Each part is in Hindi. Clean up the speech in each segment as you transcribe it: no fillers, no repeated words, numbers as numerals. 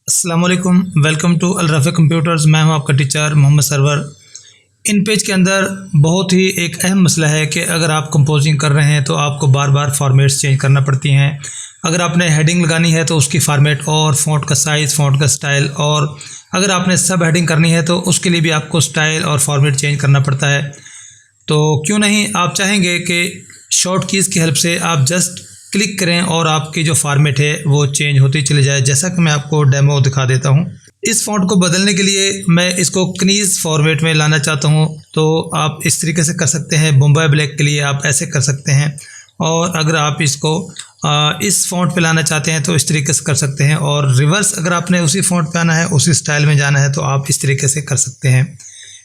अस्सलाम वालेकुम, welcome to Al Rafi computers. मैं हूं आपका teacher Mohammad Sarwar. InPage के अंदर बहुत ही एक अहम मसला है कि अगर आप कंपोजिंग कर रहे हैं तो आपको बार बार फॉर्मेट्स चेंज करना पड़ती हैं। अगर आपने हेडिंग लगानी है तो उसकी फॉर्मेट और फ़ॉन्ट का साइज़, फ़ॉन्ट का स्टाइल, और अगर आपने सब हेडिंग करनी है तो उसके लिए भी आपको स्टाइल और फॉर्मेट चेंज करना पड़ता है। तो क्यों नहीं आप चाहेंगे कि शॉर्ट कीज़ की हेल्प से आप जस्ट क्लिक करें और आपकी जो फॉर्मेट है वो चेंज होती चली जाए, जैसा कि मैं आपको डेमो दिखा देता हूं। इस फ़ॉन्ट को बदलने के लिए मैं इसको कनीज़ फॉर्मेट में लाना चाहता हूं, तो आप इस तरीके से कर सकते हैं। मुंबई ब्लैक के लिए आप ऐसे कर सकते हैं, और अगर आप इसको इस फ़ॉन्ट पे लाना चाहते हैं तो इस तरीके से कर सकते हैं, और रिवर्स अगर आपने उसी फ़ॉन्ट पे आना है, उसी स्टाइल में जाना है, तो आप इस तरीके से कर सकते हैं।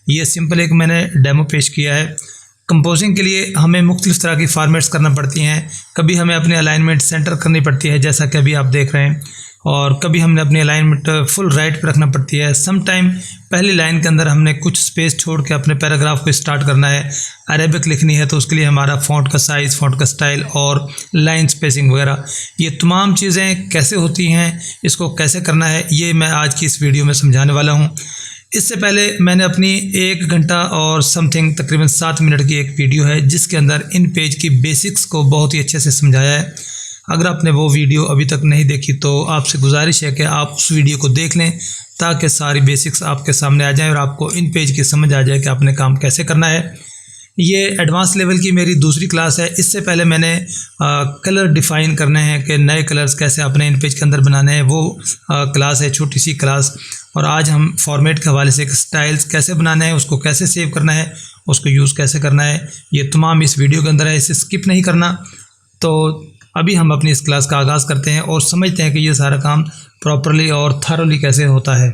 ये सिंपल एक मैंने डेमो पेश किया है। कंपोजिंग के लिए हमें मुख्तलिफ़ तरह की फॉर्मेट्स करना पड़ती हैं। कभी हमें अपनी अलाइनमेंट सेंटर करनी पड़ती है, जैसा कि अभी आप देख रहे हैं, और कभी हमने अपनी अलाइनमेंट फुल राइट पर रखना पड़ती है। सम टाइम पहली लाइन के अंदर हमने कुछ स्पेस छोड़ के अपने पैराग्राफ को स्टार्ट करना है। अरेबिक लिखनी है तो उसके लिए हमारा फ़ॉन्ट का साइज़, फ़ॉन्ट का स्टाइल और लाइन स्पेसिंग वगैरह, ये तमाम चीज़ें कैसे होती हैं, इसको कैसे करना है, ये मैं आज की इस वीडियो में समझाने वाला हूँ। इससे पहले मैंने अपनी 1 घंटा और समथिंग तकरीबन 7 मिनट की एक वीडियो है जिसके अंदर इन पेज की बेसिक्स को बहुत ही अच्छे से समझाया है। अगर आपने वो वीडियो अभी तक नहीं देखी तो आपसे गुजारिश है कि आप उस वीडियो को देख लें, ताकि सारी बेसिक्स आपके सामने आ जाएं और आपको इन पेज की समझ आ जाए कि आपने काम कैसे करना है। ये एडवांस लेवल की मेरी दूसरी क्लास है। इससे पहले मैंने कलर डिफ़ाइन करने हैं कि नए कलर्स कैसे अपने इन पेज के अंदर बनाने हैं, वो क्लास है, छोटी सी क्लास। और आज हम फॉर्मेट के हवाले से स्टाइल्स कैसे बनाने हैं, उसको कैसे सेव करना है, उसको यूज़ कैसे करना है, ये तमाम इस वीडियो के अंदर है, इसे स्किप नहीं करना। तो अभी हम अपनी इस क्लास का आगाज़ करते हैं और समझते हैं कि ये सारा काम प्रॉपरली और थॉरोली कैसे होता है।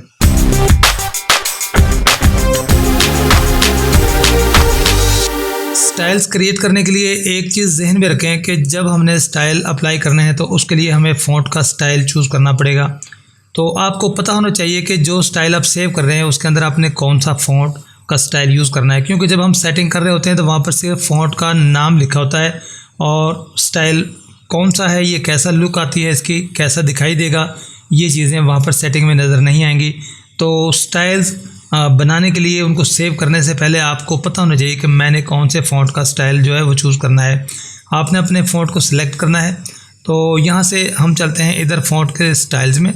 स्टाइल्स क्रिएट करने के लिए एक चीज़ जहन में रखें कि जब हमने स्टाइल अप्लाई करने हैं तो उसके लिए हमें फ़ॉन्ट का स्टाइल चूज़ करना पड़ेगा। तो आपको पता होना चाहिए कि जो स्टाइल आप सेव कर रहे हैं उसके अंदर आपने कौन सा फ़ॉन्ट का स्टाइल यूज़ करना है, क्योंकि जब हम सेटिंग कर रहे होते हैं तो वहाँ पर सिर्फ फ़ॉन्ट का नाम लिखा होता है, और स्टाइल कौन सा है, ये कैसा लुक आती है इसकी, कैसा दिखाई देगा, ये चीज़ें वहाँ पर सेटिंग में नज़र नहीं आएंगी। तो स्टाइल्स बनाने के लिए, उनको सेव करने से पहले आपको पता होना चाहिए कि मैंने कौन से फ़ॉन्ट का स्टाइल जो है वो चूज़ करना है। आपने अपने फ़ॉन्ट को सिलेक्ट करना है। तो यहाँ से हम चलते हैं इधर फ़ॉन्ट के स्टाइल्स में।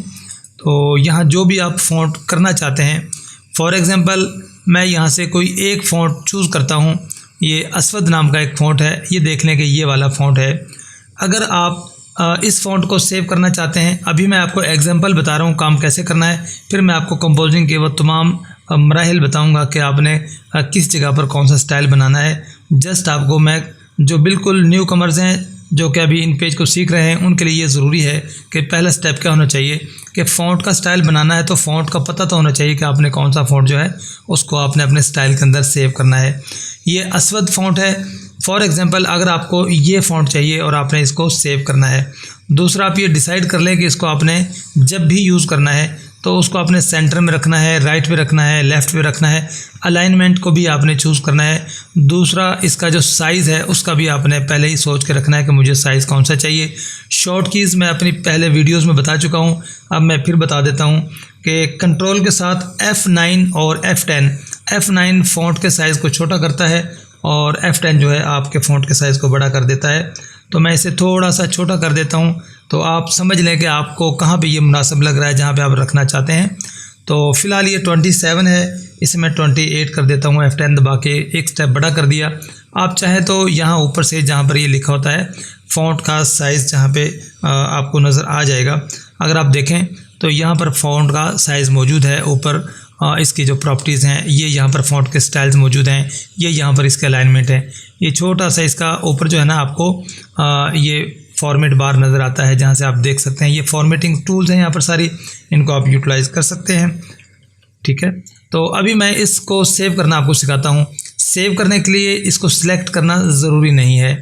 तो यहाँ जो भी आप फ़ॉन्ट करना चाहते हैं, फॉर एग्ज़ाम्पल मैं यहाँ से कोई एक फ़ॉन्ट चूज़ करता हूँ। ये असवद नाम का एक फ़ॉन्ट है, ये देख लें कि ये वाला फ़ॉन्ट है। अगर आप इस फ़ॉन्ट को सेव करना चाहते हैं, अभी मैं आपको एग्जांपल बता रहा हूँ काम कैसे करना है, फिर मैं आपको कंपोजिंग के वो तमाम मराहिल बताऊँगा कि आपने किस जगह पर कौन सा स्टाइल बनाना है। जस्ट आपको मैं, जो बिल्कुल न्यू कमर्स हैं, जो कि अभी इन पेज को सीख रहे हैं, उनके लिए ये ज़रूरी है कि पहला स्टेप क्या होना चाहिए कि फ़ॉन्ट का स्टाइल बनाना है तो फ़ॉन्ट का पता तो होना चाहिए कि आपने कौन सा फ़ॉन्ट जो है उसको आपने अपने स्टाइल के अंदर सेव करना है। ये असवद फ़ॉन्ट है। फॉर एग्ज़ाम्पल अगर आपको ये फ़ॉन्ट चाहिए और आपने इसको सेव करना है। दूसरा, आप ये डिसाइड कर लें कि इसको आपने जब भी यूज़ करना है तो उसको आपने सेंटर में रखना है, राइट पे रखना है, लेफ़्ट पे रखना है। अलाइनमेंट को भी आपने चूज़ करना है। दूसरा, इसका जो साइज़ है उसका भी आपने पहले ही सोच के रखना है कि मुझे साइज़ कौन सा चाहिए। शॉर्ट कीज़ मैं अपनी पहले वीडियोज़ में बता चुका हूँ, अब मैं फिर बता देता हूँ कि कंट्रोल के साथ F9 और F10, F9 फ़ॉन्ट के साइज़ को छोटा करता है और F10 जो है आपके फ़ॉन्ट के साइज़ को बड़ा कर देता है। तो मैं इसे थोड़ा सा छोटा कर देता हूँ, तो आप समझ लें कि आपको कहाँ पे ये मुनासिब लग रहा है, जहाँ पे आप रखना चाहते हैं। तो फ़िलहाल ये 27 है, इसे मैं 28 कर देता हूँ। F10 दबा के एक स्टेप बड़ा कर दिया। आप चाहें तो यहाँ ऊपर से जहाँ पर ये लिखा होता है फ़ॉन्ट का साइज़, जहाँ पे आपको नज़र आ जाएगा, अगर आप देखें तो यहाँ पर फ़ॉन्ट का साइज़ मौजूद है। ऊपर इसकी जो प्रॉपर्टीज़ हैं, ये यहाँ पर फ़ॉन्ट के स्टाइल्स मौजूद हैं, ये यहाँ पर इसके अलाइनमेंट है। ये छोटा सा इसका ऊपर जो है ना, आपको ये फॉर्मेट बार नज़र आता है, जहाँ से आप देख सकते हैं ये फॉर्मेटिंग टूल्स हैं यहाँ पर सारी, इनको आप यूटिलाइज़ कर सकते हैं। ठीक है, तो अभी मैं इसको सेव करना आपको सिखाता हूँ। सेव करने के लिए इसको सिलेक्ट करना ज़रूरी नहीं है।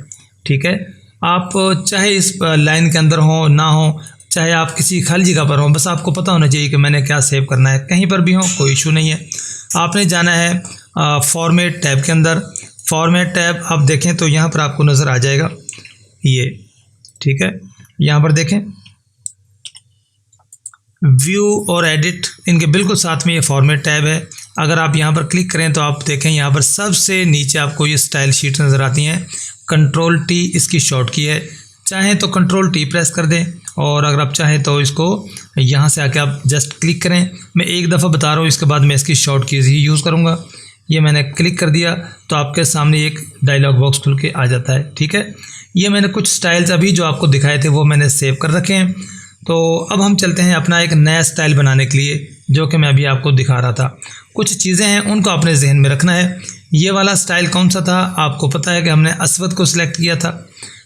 ठीक है, आप चाहे इस लाइन के अंदर हो ना हो, चाहे आप किसी खाली जगह पर हो, बस आपको पता होना चाहिए कि मैंने क्या सेव करना है। कहीं पर भी हो कोई इशू नहीं है। आपने जाना है फॉर्मेट टैब के अंदर। फॉर्मेट टैब आप देखें तो यहाँ पर आपको नज़र आ जाएगा ये। ठीक है, यहाँ पर देखें, व्यू और एडिट इनके बिल्कुल साथ में ये फॉर्मेट टैब है। अगर आप यहाँ पर क्लिक करें तो आप देखें यहाँ पर सबसे नीचे आपको ये स्टाइल शीट नज़र आती हैं। कंट्रोल टी इसकी शॉर्ट की है, चाहें तो कंट्रोल टी प्रेस कर दें और अगर आप चाहें तो इसको यहाँ से आके आप जस्ट क्लिक करें। मैं एक दफ़ा बता रहा हूँ, इसके बाद मैं इसकी शॉर्ट कीज़ ही यूज़ करूँगा। ये मैंने क्लिक कर दिया तो आपके सामने एक डायलॉग बॉक्स खुल के आ जाता है। ठीक है, ये मैंने कुछ स्टाइल्स अभी जो आपको दिखाए थे वो मैंने सेव कर रखे हैं। तो अब हम चलते हैं अपना एक नया स्टाइल बनाने के लिए, जो कि मैं अभी आपको दिखा रहा था। कुछ चीज़ें हैं उनको अपने जहन में रखना है। ये वाला स्टाइल कौन सा था, आपको पता है कि हमने असवद को सिलेक्ट किया था।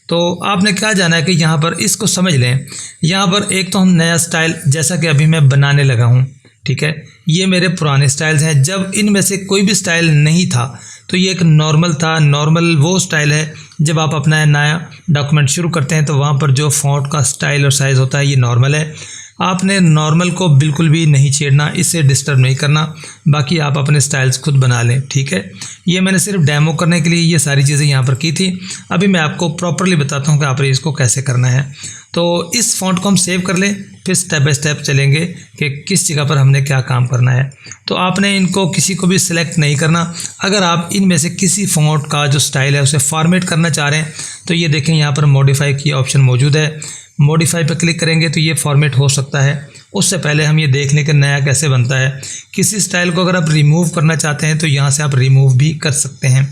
तो आपने क्या जाना है कि यहाँ पर इसको समझ लें। यहाँ पर एक तो हम नया स्टाइल जैसा कि अभी मैं बनाने लगा हूँ, ठीक है, ये मेरे पुराने स्टाइल्स हैं। जब इनमें से कोई भी स्टाइल नहीं था तो ये एक नॉर्मल था। नॉर्मल वो स्टाइल है जब आप अपना नया डॉक्यूमेंट शुरू करते हैं तो वहाँ पर जो फ़ॉन्ट का स्टाइल और साइज़ होता है ये नॉर्मल है। आपने नॉर्मल को बिल्कुल भी नहीं छेड़ना, इससे डिस्टर्ब नहीं करना। बाकी आप अपने स्टाइल्स खुद बना लें। ठीक है, ये मैंने सिर्फ डेमो करने के लिए ये सारी चीज़ें यहाँ पर की थी। अभी मैं आपको प्रॉपरली बताता हूँ कि आपने इसको कैसे करना है। तो इस फ़ॉन्ट को हम सेव कर लें, फिर स्टेप बाय स्टेप चलेंगे कि किस जगह पर हमने क्या काम करना है। तो आपने इनको किसी को भी सिलेक्ट नहीं करना। अगर आप इनमें से किसी फ़ॉन्ट का जो स्टाइल है उसे फॉर्मेट करना चाह रहे हैं तो ये देखें यहाँ पर मॉडिफाई की ऑप्शन मौजूद है। मॉडिफाई पर क्लिक करेंगे तो ये फॉर्मेट हो सकता है। उससे पहले हम ये देख लें कि नया कैसे बनता है। किसी स्टाइल को अगर आप रिमूव करना चाहते हैं तो यहाँ से आप रिमूव भी कर सकते हैं।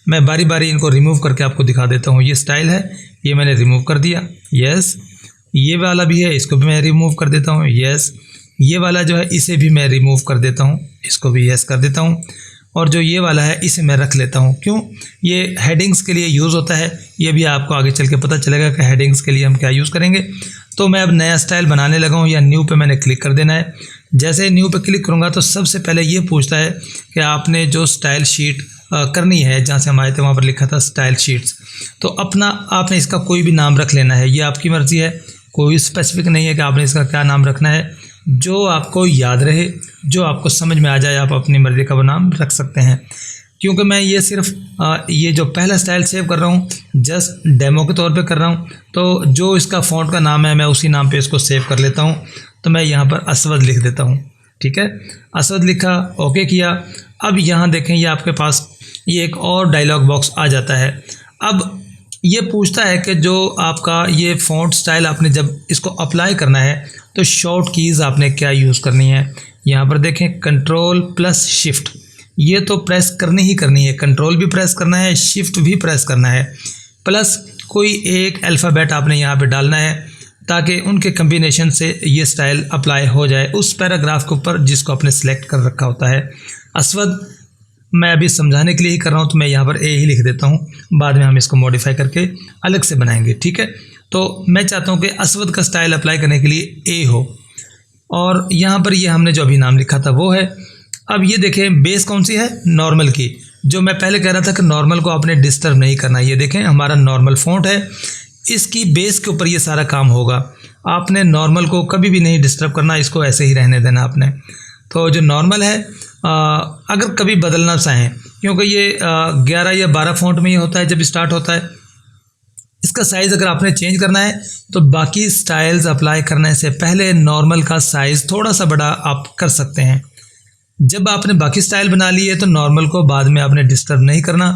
मैं बारी बारी इनको रिमूव करके आपको दिखा देता हूँ। ये स्टाइल है, ये मैंने रिमूव कर दिया, यस। ये वाला भी है, इसको भी मैं रिमूव कर देता हूँ, यस। ये वाला जो है इसे भी मैं रिमूव कर देता हूँ, इसको भी यस कर देता हूँ। और जो ये वाला है इसे मैं रख लेता हूँ। क्यों, ये हेडिंग्स के लिए यूज़ होता है। ये भी आपको आगे चल के पता चलेगा कि हेडिंग्स के लिए हम क्या यूज़ करेंगे। तो मैं अब नया स्टाइल बनाने लगा हूँ, या न्यू पे मैंने क्लिक कर देना है। जैसे न्यू पे क्लिक करूँगा तो सबसे पहले ये पूछता है कि आपने जो स्टाइल शीट करनी है, जहाँ से हम आए थे वहाँ पर लिखा था स्टाइल शीट्स। तो अपना आपने इसका कोई भी नाम रख लेना है, ये आपकी मर्ज़ी है। कोई स्पेसिफिक नहीं है कि आपने इसका क्या नाम रखना है। जो आपको याद रहे, जो आपको समझ में आ जाए, आप अपनी मर्ज़ी का वो नाम रख सकते हैं। क्योंकि मैं ये सिर्फ ये जो पहला स्टाइल सेव कर रहा हूँ जस्ट डेमो के तौर पे कर रहा हूँ, तो जो इसका फ़ॉन्ट का नाम है मैं उसी नाम पे इसको सेव कर लेता हूँ। तो मैं यहाँ पर असवद लिख देता हूँ। ठीक है, असवद लिखा, ओके किया। अब यहाँ देखें ये आपके पास ये एक और डायलॉग बॉक्स आ जाता है। अब ये पूछता है कि जो आपका ये फ़ॉन्ट स्टाइल आपने जब इसको अप्लाई करना है तो शॉर्ट कीज़ आपने क्या यूज़ करनी है। यहाँ पर देखें कंट्रोल प्लस शिफ्ट, ये तो प्रेस करनी ही करनी है। कंट्रोल भी प्रेस करना है, शिफ्ट भी प्रेस करना है, प्लस कोई एक अल्फ़ाबेट आपने यहाँ पे डालना है ताकि उनके कम्बिनेशन से ये स्टाइल अप्लाई हो जाए उस पैराग्राफ के ऊपर जिसको आपने सेलेक्ट कर रखा होता है। असवद मैं अभी समझाने के लिए ही कर रहा हूँ तो मैं यहाँ पर ए ही लिख देता हूँ, बाद में हम इसको मॉडिफाई करके अलग से बनाएंगे। ठीक है, तो मैं चाहता हूँ कि असवद का स्टाइल अप्लाई करने के लिए ए हो, और यहाँ पर ये हमने जो अभी नाम लिखा था वो है। अब ये देखें बेस कौन सी है, नॉर्मल की। जो मैं पहले कह रहा था कि नॉर्मल को आपने डिस्टर्ब नहीं करना, ये देखें हमारा नॉर्मल फ़ॉन्ट है, इसकी बेस के ऊपर ये सारा काम होगा। आपने नॉर्मल को कभी भी नहीं डिस्टर्ब करना, इसको ऐसे ही रहने देना आपने। तो जो नॉर्मल है अगर कभी बदलना चाहें, क्योंकि ये 11 या 12 फ़ॉन्ट में ही होता है जब स्टार्ट होता है, इसका साइज़ अगर आपने चेंज करना है तो बाकी स्टाइल्स अप्लाई करने से पहले नॉर्मल का साइज़ थोड़ा सा बड़ा आप कर सकते हैं। जब आपने बाकी स्टाइल बना ली है तो नॉर्मल को बाद में आपने डिस्टर्ब नहीं करना।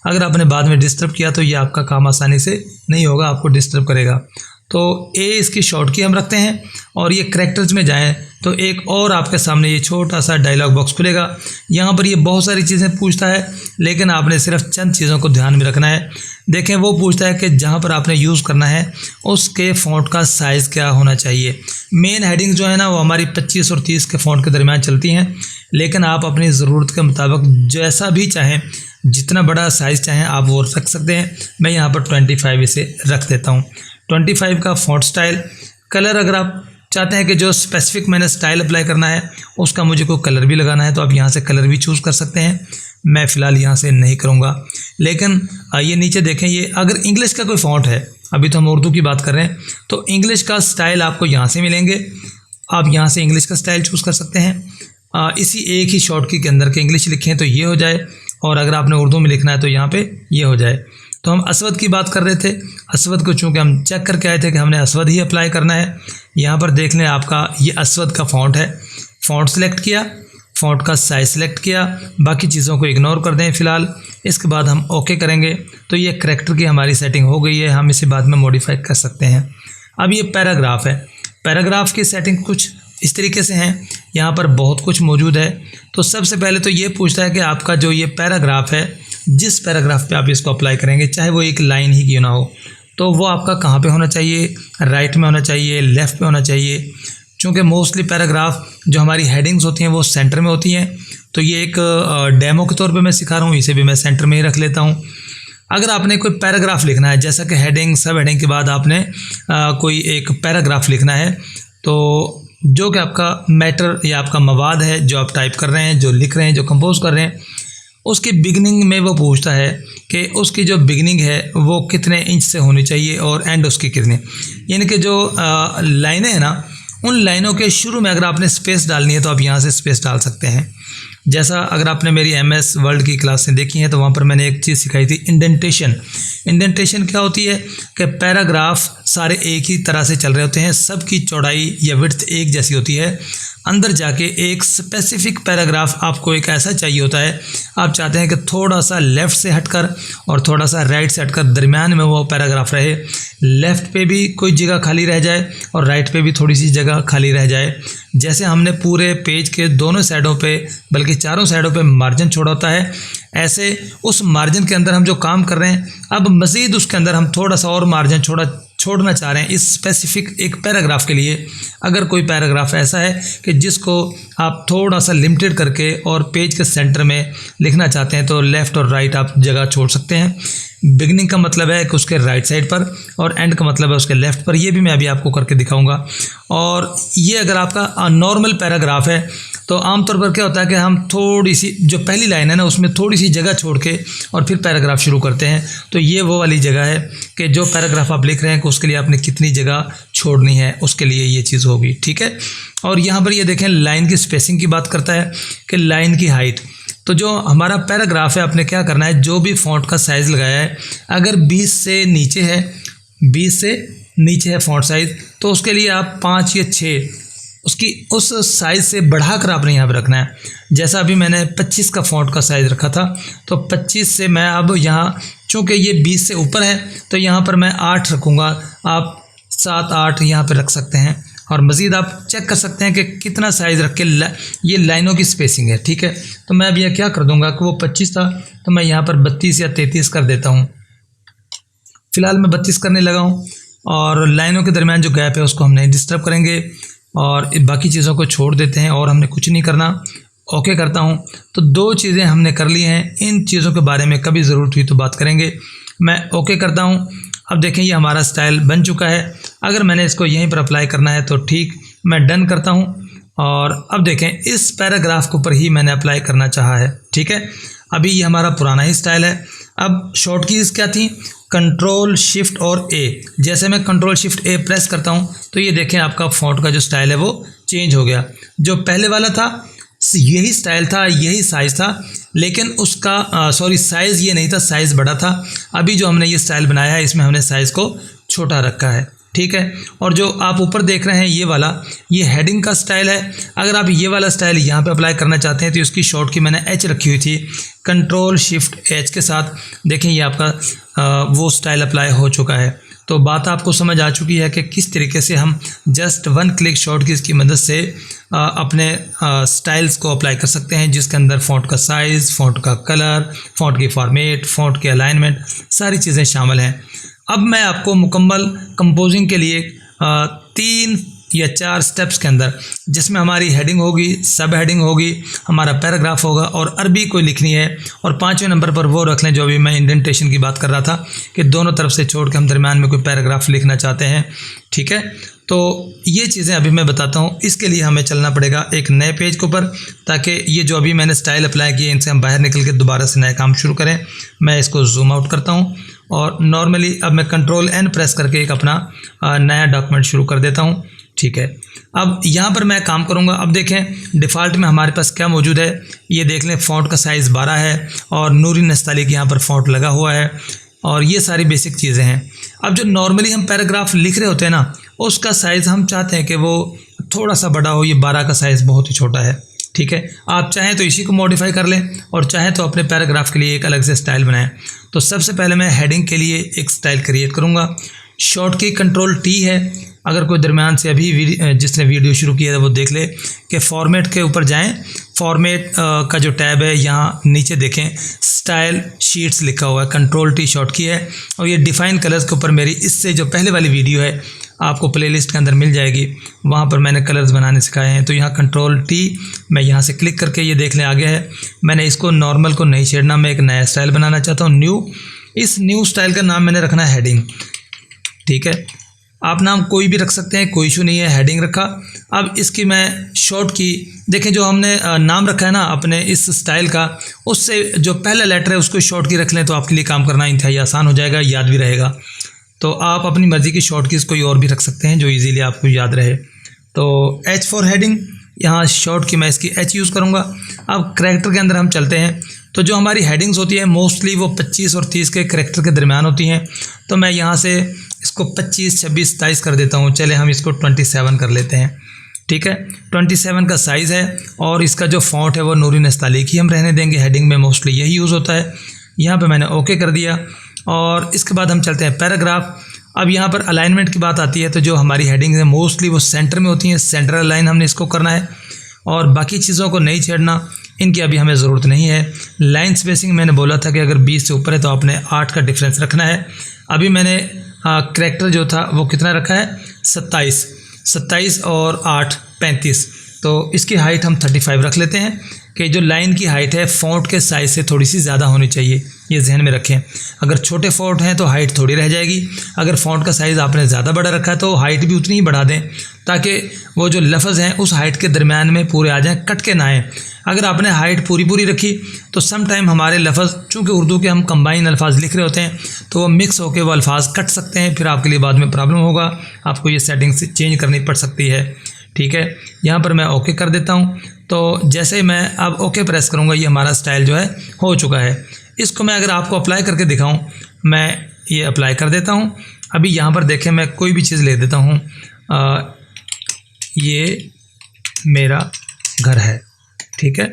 अगर आपने बाद में डिस्टर्ब किया तो ये आपका काम आसानी से नहीं होगा, आपको डिस्टर्ब करेगा। तो ए इसकी शॉर्ट की हम रखते हैं, और ये करैक्टर्स में जाएं तो एक और आपके सामने ये छोटा सा डायलॉग बॉक्स खुलेगा। यहाँ पर ये बहुत सारी चीज़ें पूछता है, लेकिन आपने सिर्फ चंद चीज़ों को ध्यान में रखना है। देखें वो पूछता है कि जहाँ पर आपने यूज़ करना है उसके फ़ॉन्ट का साइज़ क्या होना चाहिए। मेन हेडिंग जो है ना वो हमारी 25 और 30 के फ़ॉन्ट के दरमियान चलती हैं, लेकिन आप अपनी ज़रूरत के मुताबिक जैसा भी चाहें, जितना बड़ा साइज़ चाहें आप वो रख सकते हैं। मैं यहाँ पर 25 इसे रख देता हूँ। 25 का फ़ॉन्ट स्टाइल। कलर अगर आप चाहते हैं कि जो स्पेसिफिक मैंने स्टाइल अप्लाई करना है उसका मुझे कोई कलर भी लगाना है तो आप यहाँ से कलर भी चूज़ कर सकते हैं। मैं फ़िलहाल यहाँ से नहीं करूँगा, लेकिन ये नीचे देखें, ये अगर इंग्लिश का कोई फ़ॉन्ट है, अभी तो हम उर्दू की बात कर रहे हैं, तो इंग्लिश का स्टाइल आपको यहाँ से मिलेंगे। आप यहाँ से इंग्लिश का स्टाइल चूज़ कर सकते हैं। इसी एक ही शॉर्ट की के अंदर के इंग्लिश लिखें तो ये हो जाए, और अगर आपने उर्दू में लिखना है तो यहाँ पे ये हो जाए। तो हम अस्वद की बात कर रहे थे। अस्वद को चूँकि हम चेक करके आए थे कि हमने अस्वद ही अप्लाई करना है। यहाँ पर देख लें आपका ये अस्वद का फ़ॉन्ट है। फ़ॉन्ट सेलेक्ट किया, फ़ॉन्ट का साइज़ सेलेक्ट किया, बाकी चीज़ों को इग्नोर कर दें फ़िलहाल। इसके बाद हम ओके करेंगे तो ये करैक्टर की हमारी सेटिंग हो गई है। हम इसे बाद में मॉडिफाई कर सकते हैं। अब ये पैराग्राफ है। पैराग्राफ की सेटिंग कुछ इस तरीके से हैं। यहाँ पर बहुत कुछ मौजूद है। तो सबसे पहले तो ये पूछता है कि आपका जो ये पैराग्राफ है, जिस पैराग्राफ पे आप इसको अप्लाई करेंगे, चाहे वो एक लाइन ही क्यों ना हो, तो वो आपका कहाँ पे होना चाहिए, राइट में होना चाहिए, लेफ़्ट पे होना चाहिए। चूँकि मोस्टली पैराग्राफ जो हमारी हेडिंग्स होती हैं वो सेंटर में होती हैं। तो ये एक डेमो के तौर पे मैं सिखा रहा हूँ, इसे भी मैं सेंटर में ही रख लेता हूँ। अगर आपने कोई पैराग्राफ लिखना है, जैसा कि हेडिंग, सब हेडिंग के बाद आपने कोई एक पैराग्राफ लिखना है, तो जो कि आपका मैटर या आपका मवाद है, जो आप टाइप कर रहे हैं, जो लिख रहे हैं, जो कंपोज कर रहे हैं, उसकी बिगनिंग में वो पूछता है कि उसकी जो बिगनिंग है वो कितने इंच से होनी चाहिए और एंड उसकी कितने, यानी कि जो लाइनें हैं ना, उन लाइनों के शुरू में अगर आपने स्पेस डालनी है तो आप यहाँ से स्पेस डाल सकते हैं। जैसा अगर आपने मेरी MS वर्ल्ड की क्लासें देखी हैं तो वहाँ पर मैंने एक चीज़ सिखाई थी, इंडेंटेशन। इंडेंटेशन क्या होती है कि पैराग्राफ सारे एक ही तरह से चल रहे होते हैं, सबकी चौड़ाई या विड्थ एक जैसी होती है। अंदर जाके एक स्पेसिफिक पैराग्राफ आपको एक ऐसा चाहिए होता है, आप चाहते हैं कि थोड़ा सा लेफ़्ट से हटकर और थोड़ा सा राइट से हटकर दरमियान में वो पैराग्राफ रहे, लेफ़्ट पे भी कोई जगह खाली रह जाए और राइट पे भी थोड़ी सी जगह खाली रह जाए। जैसे हमने पूरे पेज के दोनों साइडों पे, बल्कि चारों साइडों पे मार्जिन छोड़ा होता है, ऐसे उस मार्जिन के अंदर हम जो काम कर रहे हैं, अब मज़ीद उसके अंदर हम थोड़ा सा और मार्जिन छोड़ना चाह रहे हैं इस स्पेसिफिक एक पैराग्राफ के लिए। अगर कोई पैराग्राफ ऐसा है कि जिसको आप थोड़ा सा लिमिटेड करके और पेज के सेंटर में लिखना चाहते हैं, तो लेफ़्ट और राइट आप जगह छोड़ सकते हैं। बिगनिंग का मतलब है कि उसके राइट साइड पर और एंड का मतलब है उसके लेफ़्ट पर। ये भी मैं अभी आपको करके दिखाऊंगा। और ये अगर आपका नॉर्मल पैराग्राफ है तो आमतौर पर क्या होता है कि हम थोड़ी सी जो पहली लाइन है ना, उसमें थोड़ी सी जगह छोड़ के और फिर पैराग्राफ शुरू करते हैं। तो ये वो वाली जगह है कि जो पैराग्राफ आप लिख रहे हैं कि उसके लिए आपने कितनी जगह छोड़नी है, उसके लिए ये चीज़ होगी, ठीक है। और यहाँ पर ये देखें, लाइन की स्पेसिंग की बात करता है कि लाइन की हाइट। तो जो हमारा पैराग्राफ है, आपने क्या करना है, जो भी फ़ॉन्ट का साइज़ लगाया है, अगर 20 से नीचे है, 20 से नीचे है फ़ॉन्ट साइज़, तो उसके लिए आप 5 या 6 उसकी उस साइज़ से बढ़ाकर आपने यहाँ पर रखना है। जैसा अभी मैंने 25 का फ़ॉन्ट का साइज़ रखा था, तो 25 से मैं अब यहाँ, चूँकि ये 20 से ऊपर है, तो यहाँ पर मैं 8 रखूँगा। आप 7, 8 यहाँ पर रख सकते हैं। और मज़ीद आप चेक कर सकते हैं कि कितना साइज़ रख के ये लाइनों की स्पेसिंग है, ठीक है। तो मैं अब यह क्या कर दूंगा कि वो 25 था, तो मैं यहाँ पर 32 या 33 कर देता हूँ। फ़िलहाल मैं 32 करने लगा हूँ। और लाइनों के दरमियान जो गैप है उसको हम नहीं डिस्टर्ब करेंगे और बाकी चीज़ों को छोड़ देते हैं और हमने कुछ नहीं करना। ओके करता हूँ। तो 2 चीज़ें हमने कर ली हैं। इन चीज़ों के बारे में कभी ज़रूरत हुई तो बात करेंगे। मैं ओके करता हूँ। अब देखें, ये हमारा स्टाइल बन चुका है। अगर मैंने इसको यहीं पर अप्लाई करना है तो ठीक, मैं डन करता हूँ। और अब देखें, इस पैराग्राफ के ऊपर ही मैंने अप्लाई करना चाहा है, ठीक है। अभी ये हमारा पुराना ही स्टाइल है। अब शॉर्ट कीज़ क्या थी, कंट्रोल शिफ्ट और ए। जैसे मैं कंट्रोल शिफ्ट ए प्रेस करता हूँ तो ये देखें, आपका फ़ॉन्ट का जो स्टाइल है वो चेंज हो गया। जो पहले वाला था यही स्टाइल था, यही साइज़ था, लेकिन उसका साइज़ ये नहीं था, साइज़ बड़ा था। अभी जो हमने ये स्टाइल बनाया है, इसमें हमने साइज़ को छोटा रखा है, ठीक है। और जो आप ऊपर देख रहे हैं ये वाला, ये हेडिंग का स्टाइल है। अगर आप ये वाला स्टाइल यहाँ पे अप्लाई करना चाहते हैं तो इसकी शॉर्ट की मैंने एच रखी हुई थी, कंट्रोल शिफ्ट एच के साथ। देखें, ये आपका वो स्टाइल अप्लाई हो चुका है। तो बात आपको समझ आ चुकी है कि किस तरीके से हम जस्ट 1 क्लिक शॉर्ट कीज़ की मदद से अपने स्टाइल्स को अप्लाई कर सकते हैं, जिसके अंदर फ़ॉन्ट का साइज़, फ़ॉन्ट का कलर, फ़ॉन्ट की फॉर्मेट, फ़ॉन्ट की अलाइनमेंट, सारी चीज़ें शामिल हैं। अब मैं आपको मुकम्मल कंपोजिंग के लिए 3 या 4 स्टेप्स के अंदर, जिसमें हमारी हेडिंग होगी, सब हेडिंग होगी, हमारा पैराग्राफ होगा और अरबी कोई लिखनी है, और 5वें नंबर पर वो रख लें जो अभी मैं इंडेंटेशन की बात कर रहा था कि दोनों तरफ से छोड़ के हम दरमियान में कोई पैराग्राफ लिखना चाहते हैं, ठीक है। तो ये चीज़ें अभी मैं बताता हूँ। इसके लिए हमें चलना पड़ेगा एक नए पेज के ऊपर, ताकि ये जो अभी मैंने स्टाइल अप्लाई किए इनसे हम बाहर निकल के दोबारा से नया काम शुरू करें। मैं इसको जूम आउट करता हूँ और नॉर्मली अब मैं कंट्रोल N प्रेस करके एक अपना नया डॉक्यूमेंट शुरू कर देता हूँ, ठीक है। अब यहाँ पर मैं काम करूँगा। अब देखें, डिफ़ॉल्ट में हमारे पास क्या मौजूद है, ये देख लें, फ़ॉन्ट का साइज़ 12 है और नूरी नस्ताली की यहाँ पर फ़ॉन्ट लगा हुआ है। और ये सारी बेसिक चीज़ें हैं। अब जो नॉर्मली हम पैराग्राफ लिख रहे होते हैं ना, उसका साइज़ हम चाहते हैं कि वो थोड़ा सा बड़ा हो। ये 12 का साइज़ बहुत ही छोटा है, ठीक है। आप चाहें तो इसी को मॉडिफाई कर लें और चाहें तो अपने पैराग्राफ के लिए एक अलग से स्टाइल बनाएं। तो सबसे पहले मैं हेडिंग के लिए एक स्टाइल क्रिएट करूँगा। शॉर्ट की Ctrl+T है। अगर कोई दरमियान से अभी जिसने वीडियो शुरू किया है वो देख ले कि फॉर्मेट के ऊपर जाएं। फॉर्मेट का जो टैब है यहाँ नीचे देखें, स्टाइल शीट्स लिखा हुआ है, Ctrl+T शॉर्ट की है। और ये डिफ़ाइन कलर्स के ऊपर मेरी इससे जो पहले वाली वीडियो है आपको प्लेलिस्ट के अंदर मिल जाएगी, वहाँ पर मैंने कलर्स बनाने सिखाए हैं। तो यहाँ Ctrl+T मैं यहाँ से क्लिक करके ये देख लें आ गया है। मैंने इसको नॉर्मल को नहीं छेड़ना, मैं एक नया स्टाइल बनाना चाहता हूँ, न्यू। इस न्यू स्टाइल का नाम मैंने रखना है हेडिंग, ठीक है। आप नाम कोई भी रख सकते हैं, कोई इशू नहीं है, हेडिंग रखा। अब इसकी मैं शॉर्ट की देखें, जो हमने नाम रखा है ना अपने इस स्टाइल का, उससे जो पहला लेटर है उसको शॉर्ट की रख लें तो आपके लिए काम करना इंतहाई आसान हो जाएगा, याद भी रहेगा। तो आप अपनी मर्ज़ी की शॉर्ट कीज़ कोई और भी रख सकते हैं जो इजीली आपको याद रहे। तो H फॉर हेडिंग, यहाँ शॉर्ट की मैं इसकी H यूज़ करूँगा। अब करैक्टर के अंदर हम चलते हैं। तो जो हमारी हेडिंग्स होती हैं मोस्टली वो 25 और 30 के करैक्टर के दरमियान होती हैं। तो मैं यहाँ से इसको 25, 26, 27 कर देता हूँ। चले हम इसको 27 कर लेते हैं, ठीक है। 27 का साइज़ है और इसका जो फॉन्ट है वो नूरी नस्तालिक ही हम रहने देंगे। हेडिंग में मोस्टली यही यूज़ होता है। यहाँ पे मैंने ओके कर दिया और इसके बाद हम चलते हैं पैराग्राफ। अब यहाँ पर अलाइनमेंट की बात आती है, तो जो हमारी हेडिंग है मोस्टली वो सेंटर में होती हैं, सेंट्रल लाइन हमने इसको करना है और बाकी चीज़ों को नहीं छेड़ना, इनकी अभी हमें ज़रूरत नहीं है। लाइन स्पेसिंग मैंने बोला था कि अगर 20 से ऊपर है तो आपने 8 का डिफरेंस रखना है। अभी मैंने करैक्टर जो था वो कितना रखा है, 27 और 8 35। तो इसकी हाइट हम 35 रख लेते हैं कि जो लाइन की हाइट है फ़ॉन्ट के साइज़ से थोड़ी सी ज़्यादा होनी चाहिए, ये जहन में रखें। अगर छोटे फ़ॉन्ट हैं तो हाइट थोड़ी रह जाएगी, अगर फ़ॉन्ट का साइज़ आपने ज़्यादा बड़ा रखा है तो हाइट भी उतनी ही बढ़ा दें ताकि वो जो लफ्ज़ हैं उस हाइट के दरमियान में पूरे आ जाएं, कट के ना आएँ। अगर आपने हाइट पूरी रखी तो सम टाइम हमारे लफ्ज़, चूँकि उर्दू के हम कंबाइन अल्फाज लिख रहे होते हैं तो वो मिक्स होकर वो अल्फाज कट सकते हैं, फिर आपके लिए बाद में प्रॉब्लम होगा, आपको ये सेटिंग्स चेंज करनी पड़ सकती है, ठीक है। यहाँ पर मैं ओके कर देता हूँ। तो जैसे मैं अब ओके प्रेस करूँगा ये हमारा स्टाइल जो है हो चुका है। इसको मैं अगर आपको अप्लाई करके दिखाऊँ, मैं ये अप्लाई कर देता हूँ। अभी यहाँ पर देखें मैं कोई भी चीज़ ले देता हूँ, ये मेरा घर है, ठीक है।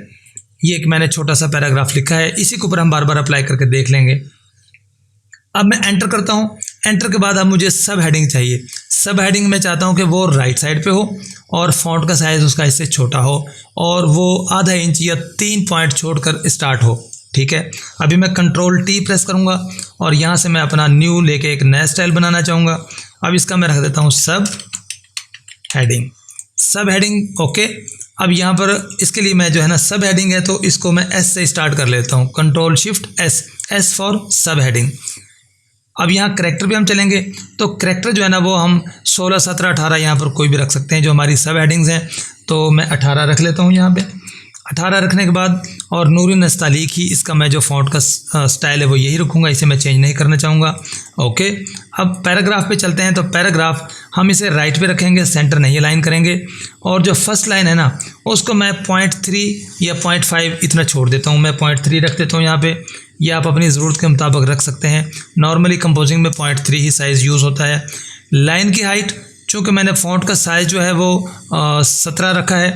ये एक मैंने छोटा सा पैराग्राफ लिखा है, इसी के ऊपर हम बार बार अप्लाई करके देख लेंगे। अब मैं एंटर करता हूँ। एंटर के बाद अब मुझे सब हेडिंग चाहिए। सब हेडिंग मैं चाहता हूँ कि वो राइट साइड पे हो और फॉन्ट का साइज़ उसका इससे छोटा हो और वो आधा इंच या 3 पॉइंट छोड़कर स्टार्ट हो, ठीक है। अभी मैं Ctrl+T प्रेस करूँगा और यहाँ से मैं अपना न्यू लेके एक नया स्टाइल बनाना चाहूँगा। अब इसका मैं रख देता हूँ सब हेडिंग, सब हेडिंग ओके। अब यहाँ पर इसके लिए मैं जो है ना सब हेडिंग है तो इसको मैं S से स्टार्ट कर लेता हूँ, Ctrl+Shift+S, S फॉर सब हेडिंग। अब यहाँ करैक्टर भी हम चलेंगे तो करैक्टर जो है ना वो हम 16, 17, 18 यहाँ पर कोई भी रख सकते हैं जो हमारी सब हेडिंग्स हैं। तो मैं 18 रख लेता हूँ यहाँ पे। 18 रखने के बाद और नूरी नस्तालिक ही इसका मैं जो फ़ॉन्ट का स्टाइल है वो यही रखूँगा, इसे मैं चेंज नहीं करना चाहूँगा, ओके। अब पैराग्राफ पे चलते हैं। तो पैराग्राफ हम इसे राइट पे रखेंगे, सेंटर नहीं अलाइन करेंगे और जो फर्स्ट लाइन है ना उसको मैं 0.3 या 0.5 इतना छोड़ देता हूँ। मैं 0.3 रख देता हूँ यहाँ पे, ये आप अपनी ज़रूरत के मुताबिक रख सकते हैं। नॉर्मली कंपोजिंग में 0.3 ही साइज़ यूज़ होता है। लाइन की हाइट, चूँकि मैंने फ़ॉन्ट का साइज़ जो है वो 17 रखा है,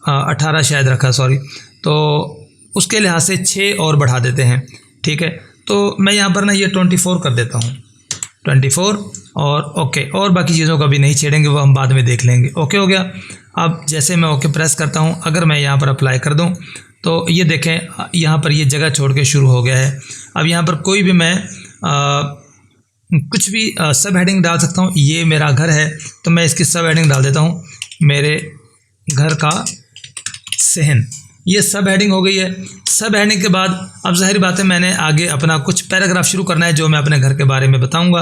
18 शायद रखा, सॉरी, तो उसके लिहाज से 6 और बढ़ा देते हैं, ठीक है। तो मैं यहाँ पर ना ये 24 कर देता हूँ, 24 और ओके। और बाकी चीज़ों का भी नहीं छेड़ेंगे, वो हम बाद में देख लेंगे, ओके हो गया। अब जैसे मैं ओके प्रेस करता हूँ, अगर मैं यहाँ पर अप्लाई कर दूँ तो ये देखें यहाँ पर ये जगह छोड़ के शुरू हो गया है। अब यहाँ पर कोई भी मैं कुछ भी सब हेडिंग डाल सकता हूँ। ये मेरा घर है तो मैं इसकी सब हेडिंग डाल देता हूँ, मेरे घर का सहन। ये सब हेडिंग हो गई है। सब हेडिंग के बाद अब ज़ाहिर बात है मैंने आगे अपना कुछ पैराग्राफ शुरू करना है जो मैं अपने घर के बारे में बताऊंगा।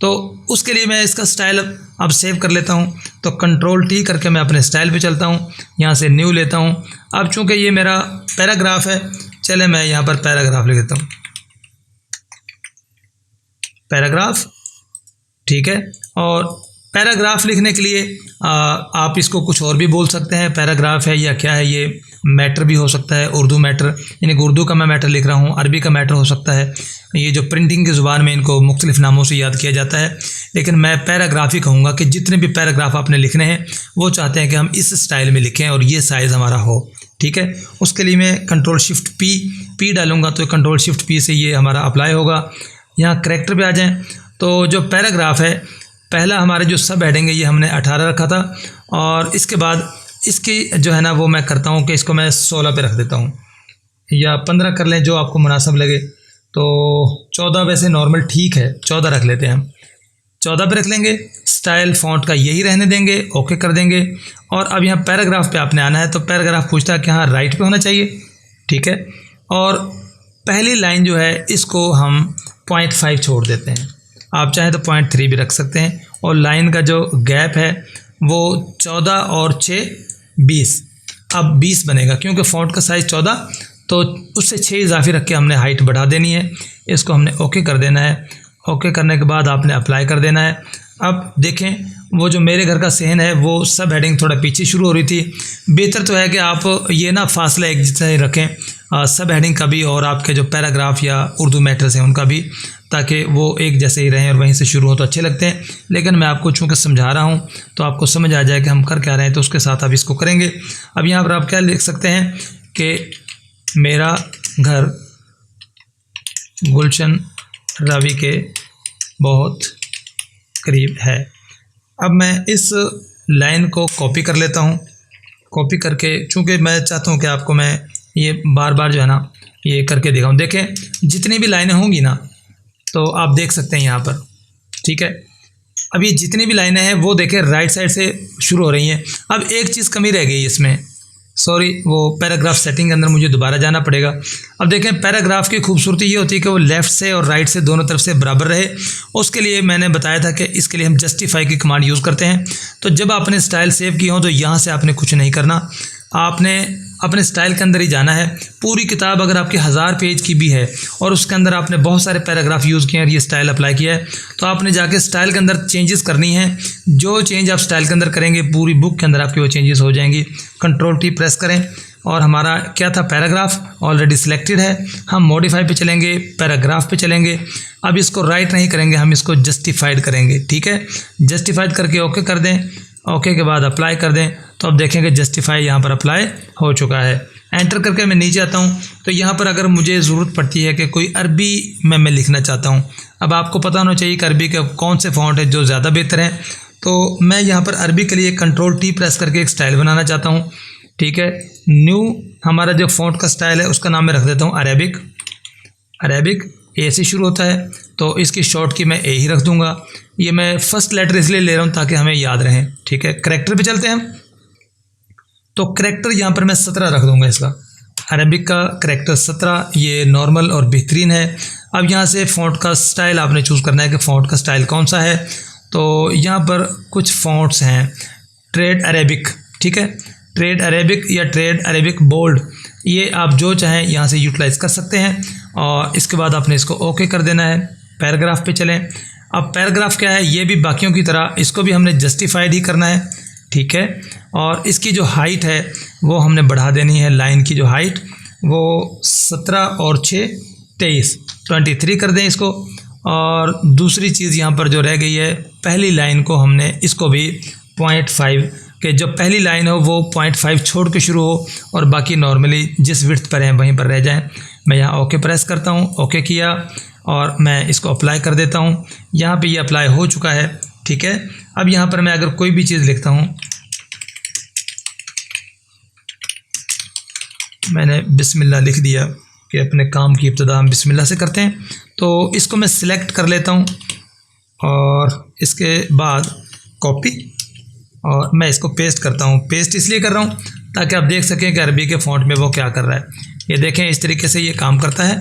तो उसके लिए मैं इसका स्टाइल अब सेव कर लेता हूं। तो Ctrl+T करके मैं अपने स्टाइल पे चलता हूं, यहां से न्यू लेता हूं। अब चूंकि ये मेरा पैराग्राफ है, चले मैं यहां पर पैराग्राफ लिख देता हूं, पैराग्राफ, ठीक है। और पैराग्राफ लिखने के लिए आप इसको कुछ और भी बोल सकते हैं, पैराग्राफ है या क्या है, ये मैटर भी हो सकता है, उर्दू मैटर, यानी कि उर्दू का मैं मैटर लिख रहा हूँ, अरबी का मैटर हो सकता है। ये जो प्रिंटिंग की ज़ुबान में इनको मुख्तलिफ़ नामों से याद किया जाता है, लेकिन मैं पैराग्राफ ही कहूँगा कि जितने भी पैराग्राफ आपने लिखने हैं वो चाहते हैं कि हम इस स्टाइल में लिखें और ये साइज़ हमारा हो, ठीक है। उसके लिए मैं कंट्रोल शिफ्ट पी डालूँगा, तो कंट्रोल शिफ्ट पी से ये हमारा अप्लाई होगा। यहाँ करैक्टर पे आ जाएँ तो जो पैराग्राफ है, पहला हमारे जो सब हेडिंग है ये हमने 18 रखा था, और इसके बाद इसकी जो है ना वो मैं करता हूँ कि इसको मैं 16 पे रख देता हूँ, या 15 कर लें, जो आपको मुनासिब लगे। तो 14 वैसे नॉर्मल ठीक है, 14 रख लेते हैं हम, 14 पे रख लेंगे। स्टाइल फ़ॉन्ट का यही रहने देंगे, ओके कर देंगे। और अब यहाँ पैराग्राफ पे आपने आना है, तो पैराग्राफ पूछता है कि हाँ राइट पे होना चाहिए, ठीक है। और पहली लाइन जो है इसको हम 0.5 छोड़ देते हैं, आप चाहें तो 0.3 भी रख सकते हैं। और लाइन का जो गैप है वो 14 और 6 20, अब 20 बनेगा, क्योंकि फ़ॉन्ट का साइज़ 14, तो उससे 6 इजाफी रख के हमने हाइट बढ़ा देनी है। इसको हमने ओके कर देना है। ओके करने के बाद आपने अप्लाई कर देना है। अब देखें, वो जो मेरे घर का सहन है वो सब हेडिंग थोड़ा पीछे शुरू हो रही थी। बेहतर तो है कि आप ये ना फासला एक जैसा ही रखें, सब हेडिंग का भी और आपके जो पैराग्राफ या उर्दू मैटर्स हैं उनका भी, ताकि वो एक जैसे ही रहें और वहीं से शुरू हो तो अच्छे लगते हैं। लेकिन मैं आपको चूँकि समझा रहा हूँ तो आपको समझ आ जाए कि हम कर क्या रहे हैं, तो उसके साथ आप इसको करेंगे। अब यहाँ पर आप क्या लिख सकते हैं कि मेरा घर गुलशन रावी के बहुत करीब है। अब मैं इस लाइन को कॉपी कर लेता हूँ। कॉपी करके, चूँकि मैं चाहता हूँ कि आपको मैं ये बार बार जो है ना ये करके दिखाऊँ। देखें, जितनी भी लाइनें होंगी ना तो आप देख सकते हैं यहाँ पर, ठीक है। अब ये जितनी भी लाइनें हैं वो देखें राइट साइड से शुरू हो रही हैं। अब एक चीज़ कमी रह गई इसमें, सॉरी, वो पैराग्राफ सेटिंग के अंदर मुझे दोबारा जाना पड़ेगा। अब देखें, पैराग्राफ की खूबसूरती ये होती है कि वो लेफ़्ट से और राइट से दोनों तरफ से बराबर रहे। उसके लिए मैंने बताया था कि इसके लिए हम जस्टिफाई की कमांड यूज़ करते हैं। तो जब आपने स्टाइल सेव की हो तो यहाँ से आपने कुछ नहीं करना, आपने अपने स्टाइल के अंदर ही जाना है। पूरी किताब अगर आपकी 1000 पेज की भी है और उसके अंदर आपने बहुत सारे पैराग्राफ यूज़ किए हैं और ये स्टाइल अप्लाई किया है, तो आपने जाके स्टाइल के अंदर चेंजेस करनी है। जो चेंज आप स्टाइल के अंदर करेंगे पूरी बुक के अंदर आपकी वो चेंजेस हो जाएंगी। कंट्रोल टी प्रेस करें, और हमारा क्या था, पैराग्राफ ऑलरेडी सिलेक्टेड है। हम मॉडिफाई पे चलेंगे, पैराग्राफ पे चलेंगे। अब इसको राइट नहीं करेंगे, हम इसको जस्टिफाइड करेंगे, ठीक है। जस्टिफाइड करके ओके कर दें। ओके के बाद अप्लाई कर दें, तो अब देखेंगे जस्टिफाई यहाँ पर अप्लाई हो चुका है। एंटर करके मैं नीचे आता हूँ, तो यहाँ पर अगर मुझे ज़रूरत पड़ती है कि कोई अरबी में मैं लिखना चाहता हूँ, अब आपको पता होना चाहिए कि अरबी के कौन से फ़ॉन्ट है जो ज़्यादा बेहतर है। तो मैं यहाँ पर अरबी के लिए कंट्रोल टी प्रेस करके एक स्टाइल बनाना चाहता हूँ, ठीक है। न्यू हमारा जो फ़ॉन्ट का स्टाइल है उसका नाम मैं रख देता हूँ अरेबिक। अरेबिक ए से शुरू होता है, तो इसकी शॉर्ट की मैं ए ही रख दूँगा। ये मैं फर्स्ट लेटर इसलिए ले रहा हूँ ताकि हमें याद रहे, ठीक है। करैक्टर पे चलते हैं, तो करैक्टर यहाँ पर मैं 17 रख दूँगा इसका। अरेबिक का करैक्टर 17, ये नॉर्मल और बेहतरीन है। अब यहाँ से फ़ॉन्ट का स्टाइल आपने चूज़ करना है कि फ़ॉन्ट का स्टाइल कौन सा है। तो यहाँ पर कुछ फ़ॉन्ट्स हैं, ट्रेड अरेबिक, ठीक है, ट्रेड अरेबिक या ट्रेड अरेबिक बोल्ड, ये आप जो चाहें यहाँ से यूटिलाइज़ कर सकते हैं। और इसके बाद आपने इसको ओके कर देना है। पैराग्राफ पे चलें। अब पैराग्राफ क्या है, ये भी बाकियों की तरह इसको भी हमने जस्टिफाइड ही करना है, ठीक है। और इसकी जो हाइट है वो हमने बढ़ा देनी है। लाइन की जो हाइट वो 17 और 6 23 23 कर दें इसको। और दूसरी चीज़ यहाँ पर जो रह गई है, पहली लाइन को हमने इसको भी 0.5 कि जब पहली लाइन हो वो 0.5 छोड़ के शुरू हो और बाकी नॉर्मली जिस विड्थ पर हैं वहीं पर रह जाएं। मैं यहाँ ओके प्रेस करता हूँ, ओके किया और मैं इसको अप्लाई कर देता हूँ। यहाँ पे ये अप्लाई हो चुका है, ठीक है। अब यहाँ पर मैं अगर कोई भी चीज़ लिखता हूँ, मैंने बिस्मिल्लाह लिख दिया कि अपने काम की इब्तिदा हम बिस्मिल्लाह से करते हैं, तो इसको मैं सिलेक्ट कर लेता हूँ और इसके बाद कॉपी और मैं इसको पेस्ट करता हूँ। पेस्ट इसलिए कर रहा हूँ ताकि आप देख सकें कि अरबी के फ़ॉन्ट में वो क्या कर रहा है। ये देखें, इस तरीके से ये काम करता है।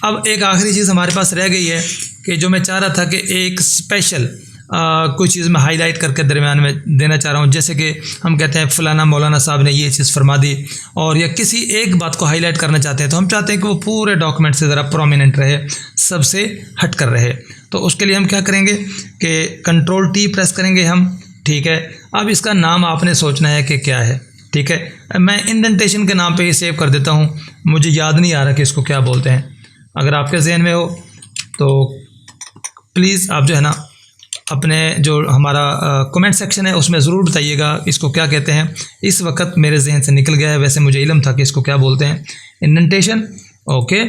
अब एक आखिरी चीज़ हमारे पास रह गई है कि जो मैं चाह रहा था कि एक स्पेशल कोई चीज़ मैं हाईलाइट करके दरमियान में देना चाह रहा हूँ। जैसे कि हम कहते हैं फ़लाना मौलाना साहब ने ये चीज़ फरमा दी, और या किसी एक बात को हाईलाइट करना चाहते हैं, तो हम चाहते हैं कि वो पूरे डॉक्यूमेंट से ज़रा प्रोमिनेंट रहे, सबसे हट कर रहे। तो उसके लिए हम क्या करेंगे कि कंट्रोल टी प्रेस करेंगे हम, ठीक है। अब इसका नाम आपने सोचना है कि क्या है, ठीक है। मैं इंडेंटेशन के नाम पे ही सेव कर देता हूँ, मुझे याद नहीं आ रहा कि इसको क्या बोलते हैं। अगर आपके जहन में हो तो प्लीज़ आप जो है ना अपने जो हमारा कमेंट सेक्शन है उसमें ज़रूर बताइएगा इसको क्या कहते हैं। इस वक्त मेरे जहन से निकल गया है, वैसे मुझे इल्म था कि इसको क्या बोलते हैं, इंडेंटेशन, ओके।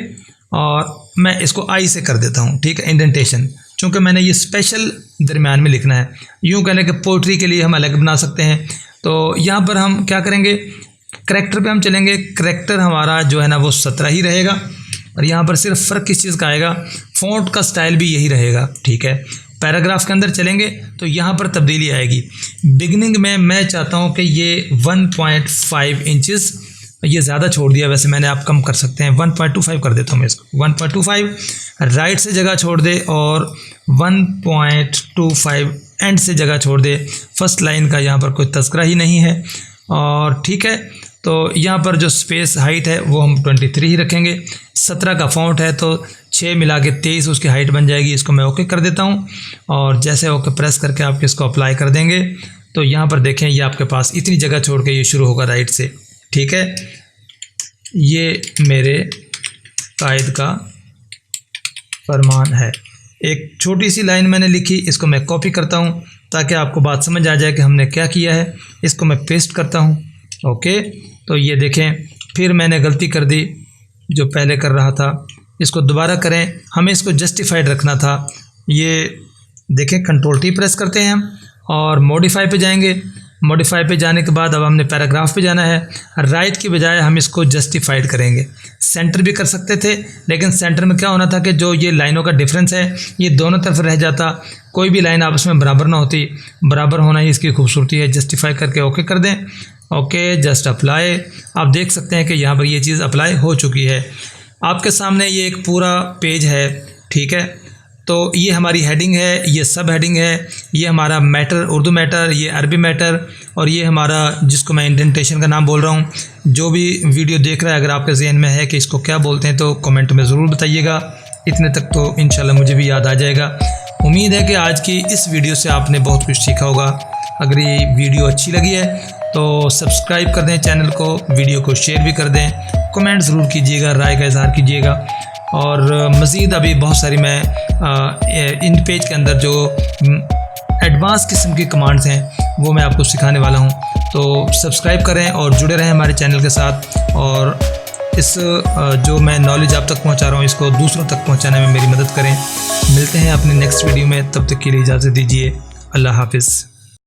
और मैं इसको आई से कर देता हूँ, ठीक है, इंडेंटेशन, चूँकि मैंने ये स्पेशल दरमियान में लिखना है। यूँ कहने के पोइट्री के लिए हम अलग बना सकते हैं। तो यहाँ पर हम क्या करेंगे, करैक्टर पे हम चलेंगे। करैक्टर हमारा जो है ना वो 17 ही रहेगा, और यहाँ पर सिर्फ फ़र्क किस चीज़ का आएगा, फ़ॉन्ट का स्टाइल भी यही रहेगा, ठीक है। पैराग्राफ के अंदर चलेंगे तो यहाँ पर तब्दीली आएगी। बिगनिंग में मैं चाहता हूँ कि ये 1.5 इंचज़, ये ज़्यादा छोड़ दिया, वैसे मैंने, आप कम कर सकते हैं, 1.25 कर देता हूँ मैं इसको, 1.25 राइट से जगह छोड़ दे और 1.25 एंड से जगह छोड़ दे। फर्स्ट लाइन का यहाँ पर कोई तज़किरा ही नहीं है, और ठीक है। तो यहाँ पर जो स्पेस हाइट है वो हम 23 ही रखेंगे। 17 का फ़ॉन्ट है तो 6 मिला के 23 उसकी हाइट बन जाएगी। इसको मैं ओके कर देता हूँ, और जैसे ओके प्रेस करके आप इसको अप्लाई कर देंगे तो यहाँ पर देखें ये आपके पास इतनी जगह छोड़ के ये शुरू होगा राइट से, ठीक है। ये मेरे कायद का फरमान है। एक छोटी सी लाइन मैंने लिखी, इसको मैं कॉपी करता हूँ ताकि आपको बात समझ आ जाए कि हमने क्या किया है। इसको मैं पेस्ट करता हूँ, ओके। तो ये देखें, फिर मैंने गलती कर दी जो पहले कर रहा था, इसको दोबारा करें, हमें इसको जस्टिफाइड रखना था। ये देखें, कंट्रोल टी प्रेस करते हैं हम और मॉडिफाई पे जाएंगे। मॉडिफाई पे जाने के बाद अब हमने पैराग्राफ पे जाना है। राइट की बजाय हम इसको जस्टिफाइड करेंगे। सेंटर भी कर सकते थे, लेकिन सेंटर में क्या होना था कि जो ये लाइनों का डिफरेंस है ये दोनों तरफ रह जाता, कोई भी लाइन आपस में बराबर ना होती। बराबर होना ही इसकी खूबसूरती है। जस्टिफाई करके ओके कर दें, ओके, जस्ट अप्लाई। आप देख सकते हैं कि यहाँ पर ये चीज़ अप्लाई हो चुकी है। आपके सामने ये एक पूरा पेज है, ठीक है। तो ये हमारी हेडिंग है, ये सब हेडिंग है, ये हमारा मैटर, उर्दू मैटर, ये अरबी मैटर, और ये हमारा जिसको मैं इंडेंटेशन का नाम बोल रहा हूँ। जो भी वीडियो देख रहा है, अगर आपके जहन में है कि इसको क्या बोलते हैं तो कमेंट में ज़रूर बताइएगा। इतने तक तो इंशाल्लाह मुझे भी याद आ जाएगा। उम्मीद है कि आज की इस वीडियो से आपने बहुत कुछ सीखा होगा। अगर ये वीडियो अच्छी लगी है तो सब्सक्राइब कर दें चैनल को, वीडियो को शेयर भी कर दें, कमेंट ज़रूर कीजिएगा, राय का इज़हार कीजिएगा। और मज़ीद अभी बहुत सारी मैं इन पेज के अंदर जो एडवांस किस्म की कमांड्स हैं वो मैं आपको सिखाने वाला हूं। तो सब्सक्राइब करें और जुड़े रहें हमारे चैनल के साथ, और इस जो मैं नॉलेज आप तक पहुंचा रहा हूं इसको दूसरों तक पहुंचाने में मेरी मदद करें। मिलते हैं अपने नेक्स्ट वीडियो में, तब तक के लिए इजाज़त दीजिए। अल्लाह हाफ़िज़।